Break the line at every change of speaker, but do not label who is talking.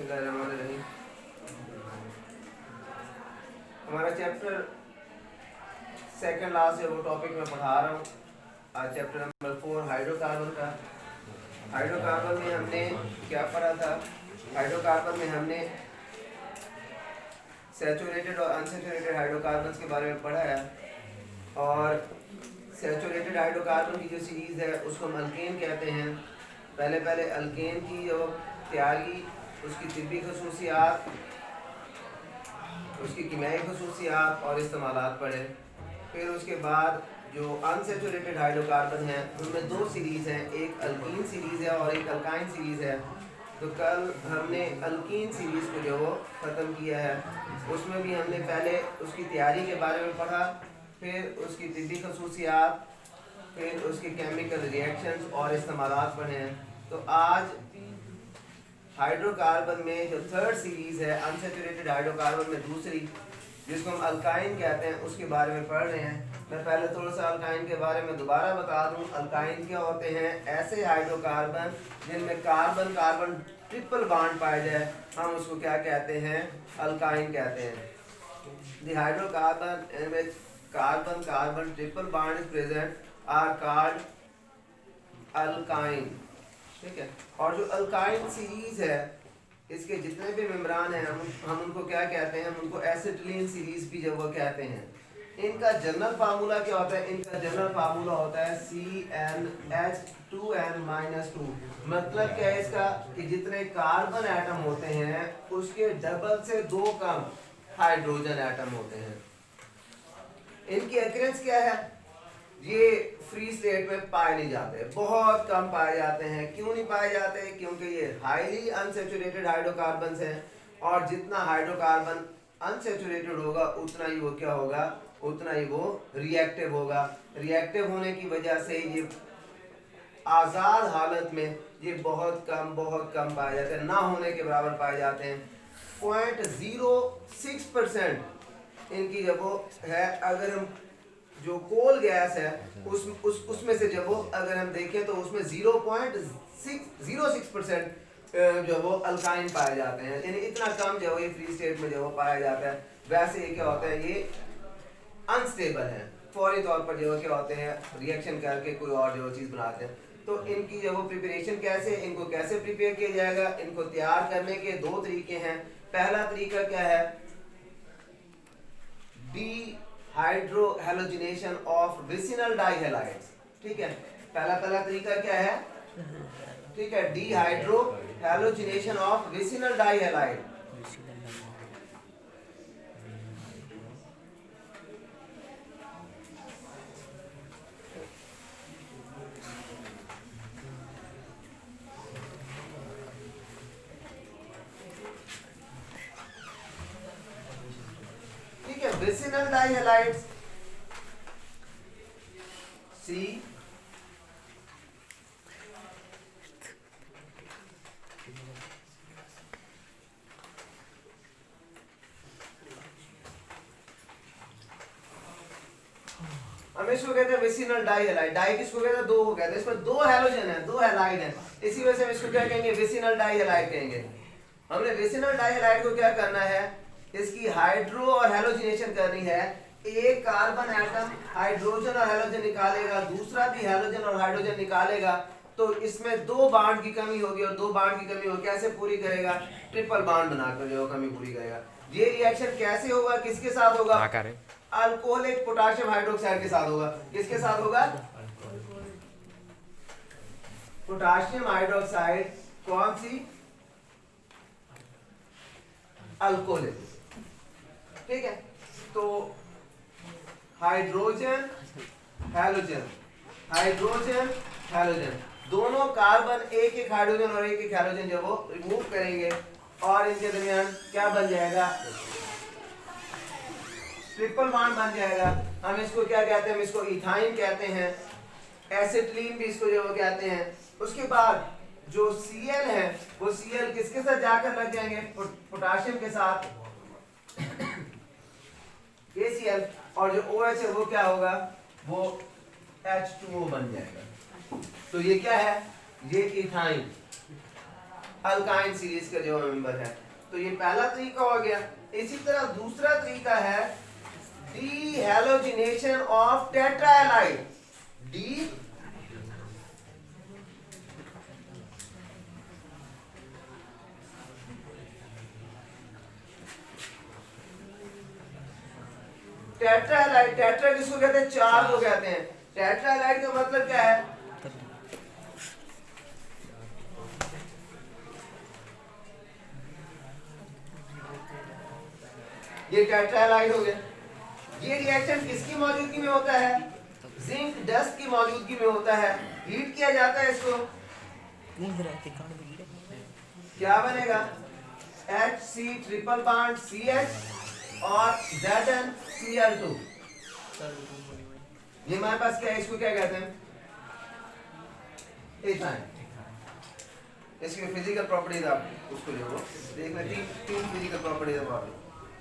बिस्मिल्लाहिर्रहमानिर्रहीम। हमारा chapter second last है, वो टॉपिक मैं पढ़ा रहा हूँ आज, चैप्टर नंबर 4 हाइड्रोकार्बन का। हाइड्रोकार्बन में हमने क्या पढ़ा था? हाइड्रोकार्बन में हमने सैचुरेटेड और अनसैचुरेटेड हाइड्रोकार्बन के बारे में पढ़ा है, और सैचुरेटेड हाइड्रोकार्बन की जो सीरीज़ है उसको हम अल्केन कहते हैं। पहले अल्केन की जो तैयारी, उसकी तिब्बी खसूसियात, उसकी कीमियाई खसूसियात और इस्तेमालात पढ़े। फिर उसके बाद जो अनसैचुरेटेड हाइड्रोकार्बन है उनमें दो सीरीज़ हैं, एक अल्कीन सीरीज़ है और एक अल्काइन सीरीज़ है। तो कल हमने अल्कीन सीरीज़ को जो वो ख़त्म किया है, उसमें भी हमने पहले उसकी तैयारी के बारे में पढ़ा, फिर उसकी तिब्बी खसूसियात, फिर उसके केमिकल रिएक्शंस और इस्तेमालात पढ़े हैं। तो आज हाइड्रोकार्बन में जो थर्ड सीरीज़ है, अनसैचुरेटेड हाइड्रोकार्बन में दूसरी, जिसको हम अल्काइन कहते हैं, उसके बारे में पढ़ रहे हैं। मैं पहले थोड़ा सा अल्काइन के बारे में दोबारा बता दूं। अल्काइन क्या होते हैं? ऐसे हाइड्रोकार्बन जिनमें कार्बन कार्बन ट्रिपल बॉन्ड पाया जाए, हम उसको क्या कहते हैं? अल्काइन कहते हैं। The hydrocarbon in which carbon carbon triple bond is present are called alkyne. ठीक है। और जो अल्काइन सीरीज है, इसके जितने भी मेम्ब्रान हैं, हम उनको क्या कहते हैं? हम उनको एसिटिलीन सीरीज भी जब वो कहते हैं। इनका जनरल फार्मूला क्या होता है? इनका जनरल फार्मूला होता है CnH2n-2। मतलब क्या है इसका? कि जितने कार्बन एटम होते हैं उसके डबल से 2 कम हाइड्रोजन एटम होते हैं। इनकी अक्रेंस क्या है? ये फ्री स्टेट में पाए नहीं जाते, बहुत कम पाए जाते हैं। क्यों नहीं पाए जाते? क्योंकि ये हाईली अनसैचुरेटेड हाइड्रोकार्बन्स हैं, और जितना हाइड्रोकार्बन अनसैचुरेटेड होगा उतना ही वो क्या होगा? उतना ही वो रिएक्टिव होगा। रिएक्टिव होने की वजह से ये आज़ाद हालत में ये बहुत कम पाए जाते हैं, ना होने के बराबर पाए जाते हैं। 0.06% इनकी जब वो है, अगर हम जो कोल गैस है उसमें से जब वो अगर हम देखें तो उसमें 0.06% जो वो अल्काइन पाए जाते हैं, यानी इतना कम जो ये फ्री स्टेट में जो वो पाया जाता है। वैसे ये क्या होता है? ये अनस्टेबल है, फौरी तौर पर जो क्या होते हैं, रिएक्शन करके कोई और जो चीज़ बनाते हैं। तो इनकी जो वो प्रिपरेशन कैसे, इनको कैसे प्रिपेयर किया जाएगा? इनको तैयार करने के 2 तरीके हैं। पहला तरीका क्या है? Hydro halogenation of vicinal dihalides. ठीक है, पहला तरीका क्या है? ठीक है, dehydro halogenation of vicinal dihalide. ठीक है, विसिनल डाइहैलाइड्स C हम इसको कहते हैं विसिनल डाइहैलाइड। डाई किसको कहते हैं? 2 को कहते हैं। इसमें 2 हैलोजन है, 2 हैलाइड है, इसी वजह से हम इसको क्या कहेंगे? विसिनल डाइहैलाइड कहेंगे। हमने विसिनल डाइहैलाइड को क्या करना है? इसकी हाइड्रो और हेलोजिनेशन करनी है। एक कार्बन एटम हाइड्रोजन और हेलोजन निकालेगा, दूसरा भी हेलोजन और हाइड्रोजन निकालेगा, तो इसमें 2 बॉन्ड की कमी होगी, और 2 बॉन्ड की कमी हो कैसे पूरी करेगा? ट्रिपल बॉन्ड बनाकर जो कमी पूरी करेगा। ये रिएक्शन कैसे होगा? किसके साथ होगा? अल्कोहलिक पोटेशियम हाइड्रोक्साइड के साथ होगा। किसके साथ होगा? Potassium hydroxide. कौन सी? अल्कोहलिक। ठीक है, तो हाइड्रोजन हेलोजन, हाइड्रोजन हेलोजन, दोनों कार्बन एक हाइड्रोजन और एक हेलोजन जो वो रिमूव करेंगे, और इनके दरमियान क्या बन जाएगा? ट्रिपल बॉन्ड बन जाएगा। हम इसको क्या कहते हैं? हम इसको इथाइन कहते हैं, एसिटिलीन भी इसको जो वो कहते हैं। उसके बाद जो Cl है, वो Cl किसके साथ जाकर लग जाएंगे? पोटेशियम के साथ, ACl, और जो OH है वो क्या होगा? वो H2O बन जाएगा। तो ये क्या है? ये इथाइन। अल्काइन सीरीज का जो मेंबर है। तो ये पहला तरीका हो गया। इसी तरह दूसरा तरीका है डीहैलोजिनेशन ऑफ टेट्राहैलाइड। डी टेट्राहैलाइड, टेट्रा किसको कहते हैं? चार को कहते हैं। टेट्राहैलाइड का मतलब क्या है? ये टेट्राहैलाइड हो गया। ये रिएक्शन किसकी मौजूदगी में होता है? जिंक डस्ट की मौजूदगी में होता है। हीट किया जाता है इसको, क्या बनेगा? HC ट्रिपल बॉन्ड CH और ZnCl2। ये हमारे पास क्या है? इसको क्या कहते हैं? इथाइन। इसकी फिजिकल प्रॉपर्टीज आप उसको जो देखना, तीन फिजिकल प्रॉपर्टीज है।